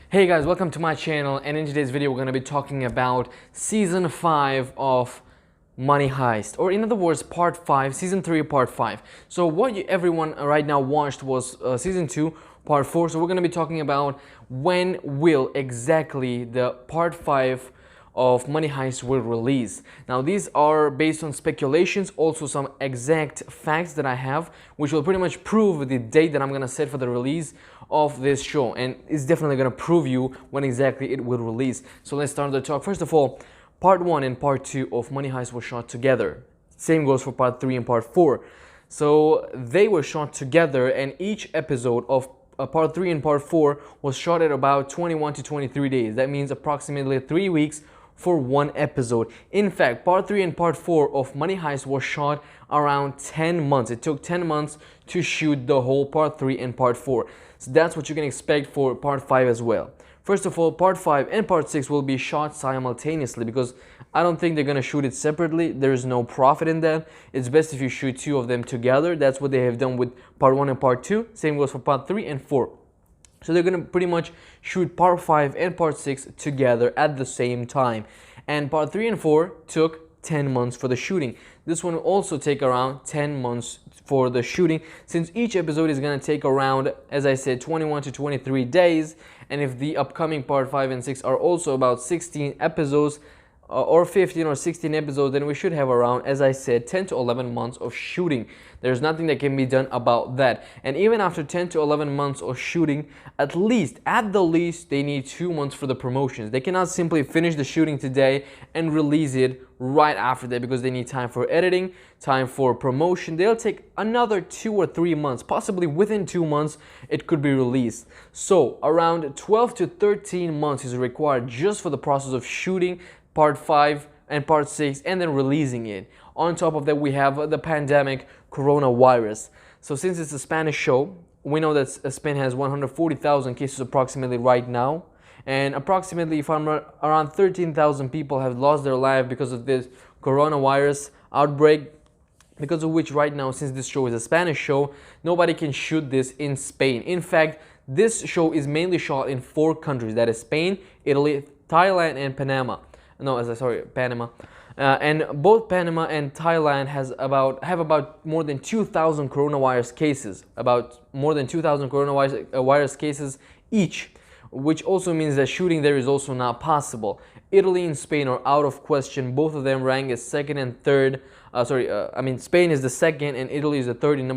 Hey guys, welcome to my channel, and in today's video we're going to be talking about Season 5 of Money Heist, or in other words, Part 5, Season 3, Part 5. So what everyone right now watched was Season 2, Part 4, so we're going to be talking about when will exactly the Part 5 of Money Heist will release. Now these are based on speculations, also some exact facts that I have, which will pretty much prove the date that I'm gonna set for the release of this show, and it's definitely gonna prove you when exactly it will release. So let's start the talk. First of all, Part 1 and Part 2 of Money Heist were shot together. Same goes for Part 3 and Part 4. So they were shot together, and each episode of Part 3 and Part 4 was shot at about 21 to 23 days. That means approximately 3 weeks for one episode. In fact, Part 3 and Part 4 of Money Heist was shot around 10 months. It took 10 months to shoot the whole Part 3 and Part 4. So that's what you can expect for Part 5 as well. First of all, Part 5 and Part 6 will be shot simultaneously because I don't think they're going to shoot it separately. There is no profit in that. It's best if you shoot two of them together. That's what they have done with Part 1 and Part 2. Same goes for Part 3 and 4. So they're going to pretty much shoot Part 5 and Part 6 together at the same time. And Part 3 and 4 took 10 months for the shooting. This one will also take around 10 months for the shooting, since each episode is going to take around, as I said, 21 to 23 days. And if the upcoming Part 5 and 6 are also about 16 episodes, or 15 or 16 episodes, then we should have around, as I said, 10 to 11 months of shooting. There's nothing that can be done about that. And even after 10 to 11 months of shooting, at the least, they need 2 months for the promotions. They cannot simply finish the shooting today and release it right after that, because they need time for editing, time for promotion. They'll take another 2 or 3 months, possibly within 2 months it could be released. So around 12 to 13 months is required just for the process of shooting Part 5 and Part 6 and then releasing it. On top of that, we have the pandemic coronavirus. So since it's a Spanish show, we know that Spain has 140,000 cases approximately right now, and approximately, if I'm not, around 13,000 people have lost their life because of this coronavirus outbreak, because of which right now, since this show is a Spanish show, nobody can shoot this in Spain. In fact, this show is mainly shot in 4 countries, that is Spain, Italy, Thailand, and Panama. Panama. And both Panama and Thailand have about more than 2,000 coronavirus cases, virus cases each, which also means that shooting there is also not possible. Italy and Spain are out of question. Both of them rank as second and third. Spain is the second and Italy is the third in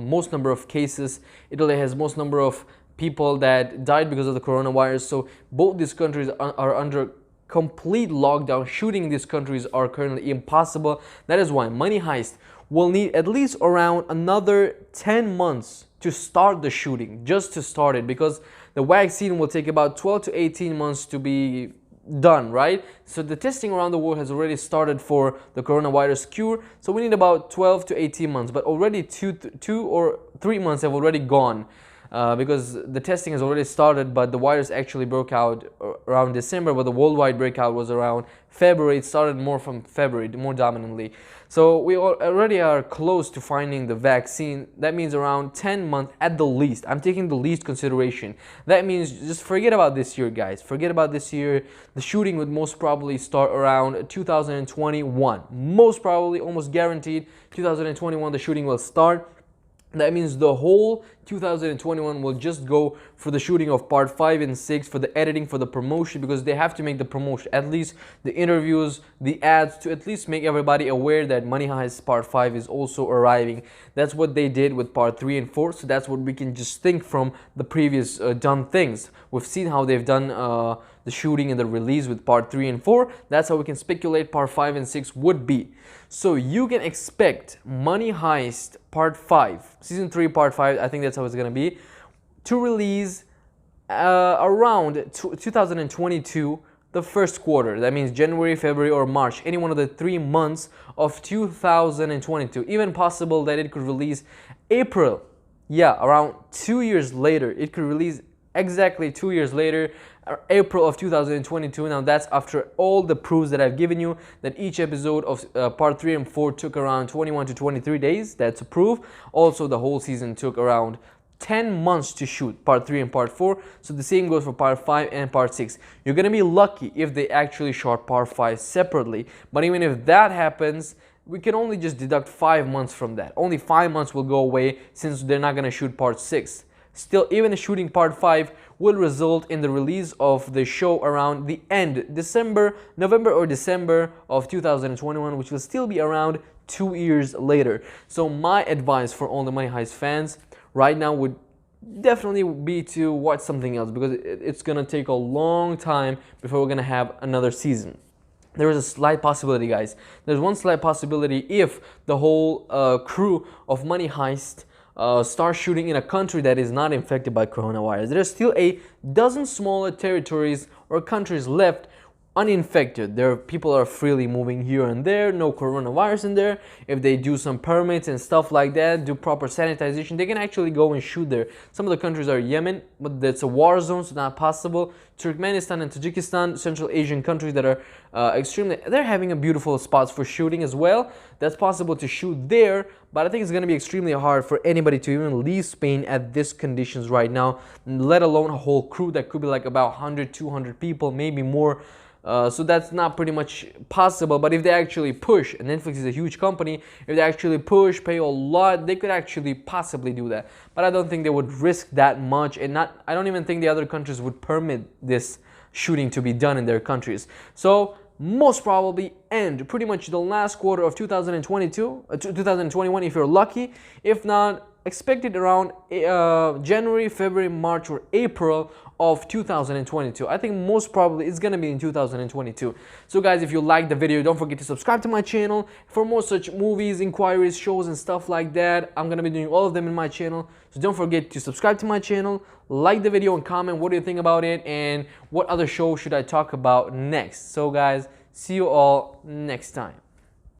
most number of cases. Italy has most number of people that died because of the coronavirus. So both these countries are under complete lockdown. Shooting in these countries are currently impossible. That is why Money Heist will need at least around another 10 months to start the shooting, just to start it, because the vaccine will take about 12 to 18 months to be done, right? So the testing around the world has already started for the coronavirus cure, so we need about 12 to 18 months, but already 2 or 3 months have already gone. Because the testing has already started, but the virus actually broke out around December, but the worldwide breakout was around February. It started more from February, more dominantly. So we already are close to finding the vaccine. That means around 10 months at the least. I'm taking the least consideration. That means just forget about this year, guys. Forget about this year. The shooting would most probably start around 2021. Most probably, almost guaranteed, 2021 the shooting will start. That means the whole 2021 will just go for the shooting of Part 5 and 6, for the editing, for the promotion, because they have to make the promotion, at least the interviews, the ads, to at least make everybody aware that Money Heist Part 5 is also arriving. That's what they did with Part 3 and 4, so that's what we can just think from the previous done things. We've seen how they've done the shooting and the release with Part 3 and 4. That's how we can speculate Part 5 and 6 would be. So you can expect Money Heist Part 5, Season 3 Part 5, I think that's how it's going to be, to release around 2022, the first quarter. That means January, February, or March, any one of the 3 months of 2022. Even possible that it could release April. Yeah, around 2 years later. It could release exactly 2 years later, April of 2022. Now that's after all the proofs that I've given you, that each episode of Part 3 and 4 took around 21 to 23 days. That's a proof. Also, the whole season took around 10 months to shoot part 3 and part 4. So the same goes for part 5 and part 6. You're gonna be lucky if they actually shot part 5 separately. But even if that happens, we can only just deduct 5 months from that. Only 5 months will go away since they're not gonna shoot part 6. Still, even shooting part 5 will result in the release of the show around the end, November or December of 2021, which will still be around 2 years later. So my advice for all the Money Heist fans right now would definitely be to watch something else, because it's gonna take a long time before we're gonna have another season. There is a slight possibility, guys. There's one slight possibility if the whole crew of Money Heist start shooting in a country that is not infected by coronavirus. There's still a dozen smaller territories or countries left uninfected. There people are freely moving here and there, no coronavirus in there. If they do some permits and stuff like that, do proper sanitization, they can actually go and shoot there. Some of the countries are Yemen, but that's a war zone, so not possible. Turkmenistan and Tajikistan, Central Asian countries that are they're having a beautiful spots for shooting as well. That's possible to shoot there, but I think it's going to be extremely hard for anybody to even leave Spain at these conditions right now, let alone a whole crew that could be like about 100, 200 people, maybe more. So that's not pretty much possible. But if they actually push, and Netflix is a huge company, if they actually push, pay a lot, they could actually possibly do that. But I don't think they would risk that much, and I don't even think the other countries would permit this shooting to be done in their countries. So most probably end pretty much the last quarter of 2021 if you're lucky. If not, expected around January, February, March, or April of 2022. I think most probably it's gonna be in 2022. So guys, if you liked the video, don't forget to subscribe to my channel for more such movies, inquiries, shows, and stuff like that. I'm gonna be doing all of them in my channel, so don't forget to subscribe to my channel, like the video, and comment what do you think about it and what other show should I talk about next. So guys, see you all next time.